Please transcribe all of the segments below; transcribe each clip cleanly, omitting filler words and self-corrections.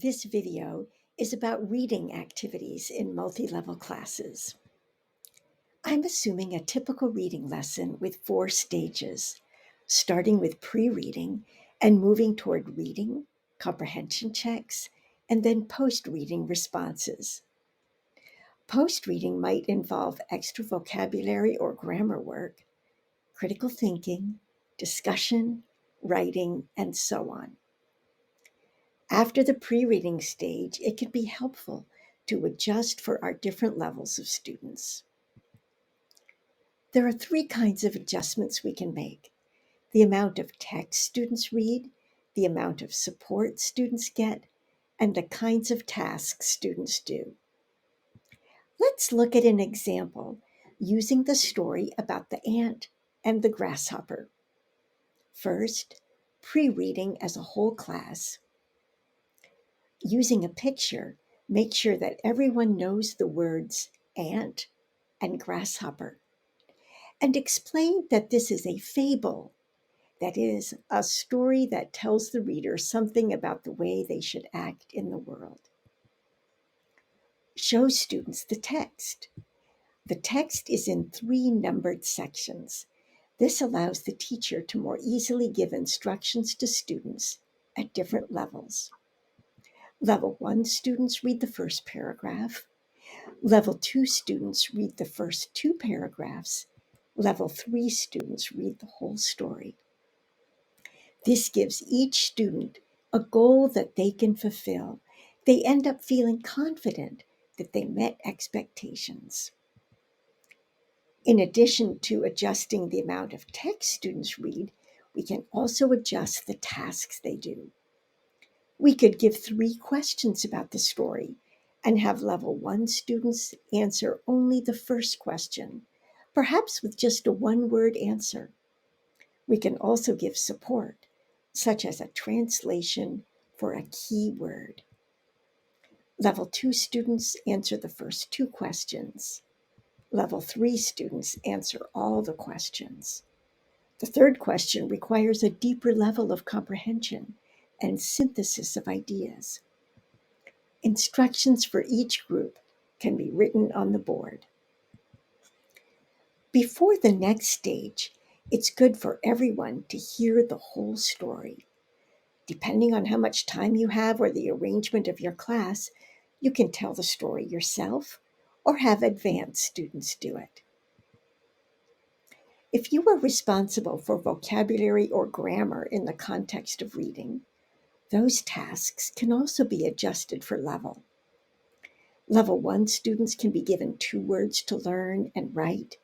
This video is about reading activities in multi-level classes. I'm assuming a typical reading lesson with 4 stages, starting with pre-reading and moving toward reading, comprehension checks, and then post-reading responses. Post-reading might involve extra vocabulary or grammar work, critical thinking, discussion, writing, and so on. After the pre-reading stage, it can be helpful to adjust for our different levels of students. There are 3 kinds of adjustments we can make: the amount of text students read, the amount of support students get, and the kinds of tasks students do. Let's look at an example using the story about the ant and the grasshopper. First, pre-reading as a whole class. Using a picture, make sure that everyone knows the words ant and grasshopper, and explain that this is a fable, that is, a story that tells the reader something about the way they should act in the world. Show students the text. The text is in 3 numbered sections. This allows the teacher to more easily give instructions to students at different levels. Level 1 students read the first paragraph. Level 2 students read the first 2 paragraphs. Level 3 students read the whole story. This gives each student a goal that they can fulfill. They end up feeling confident that they met expectations. In addition to adjusting the amount of text students read, we can also adjust the tasks they do. We could give 3 questions about the story and have level 1 students answer only the first question, perhaps with just a 1-word answer. We can also give support, such as a translation for a key word. Level 2 students answer the first 2 questions. Level 3 students answer all the questions. The third question requires a deeper level of comprehension and synthesis of ideas. Instructions for each group can be written on the board. Before the next stage, it's good for everyone to hear the whole story. Depending on how much time you have or the arrangement of your class, you can tell the story yourself or have advanced students do it. If you are responsible for vocabulary or grammar in the context of reading, those tasks can also be adjusted for level. Level 1 students can be given 2 words to learn and write.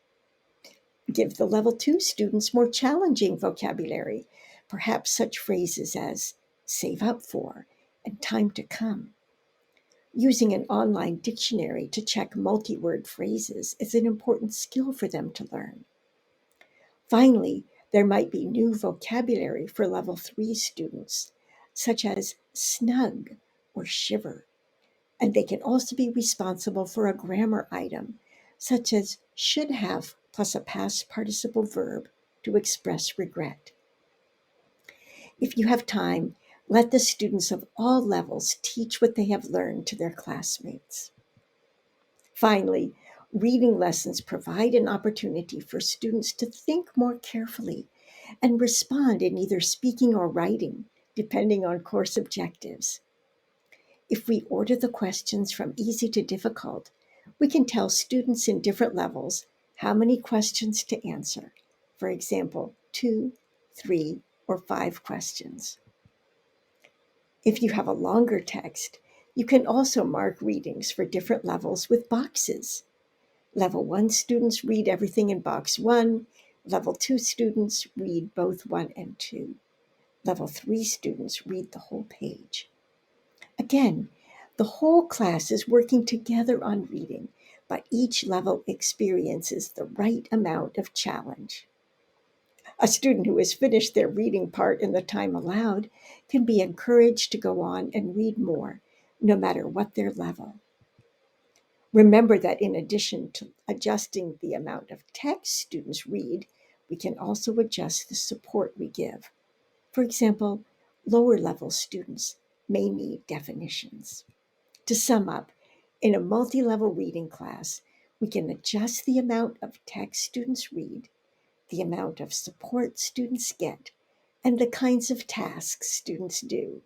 Give the level 2 students more challenging vocabulary, perhaps such phrases as save up for and time to come. Using an online dictionary to check multi-word phrases is an important skill for them to learn. Finally, there might be new vocabulary for level 3 students, such as snug or shiver, and they can also be responsible for a grammar item, such as should have plus a past participle verb to express regret. If you have time, let the students of all levels teach what they have learned to their classmates. Finally, reading lessons provide an opportunity for students to think more carefully and respond in either speaking or writing, depending on course objectives. If we order the questions from easy to difficult, we can tell students in different levels how many questions to answer. For example, 2, 3, or 5 questions. If you have a longer text, you can also mark readings for different levels with boxes. Level 1 students read everything in box 1. Level 2 students read both 1 and 2. Level 3 students read the whole page. Again, the whole class is working together on reading, but each level experiences the right amount of challenge. A student who has finished their reading part in the time allowed can be encouraged to go on and read more, no matter what their level. Remember that in addition to adjusting the amount of text students read, we can also adjust the support we give. For example, lower level students may need definitions. To sum up, in a multi-level reading class, we can adjust the amount of text students read, the amount of support students get, and the kinds of tasks students do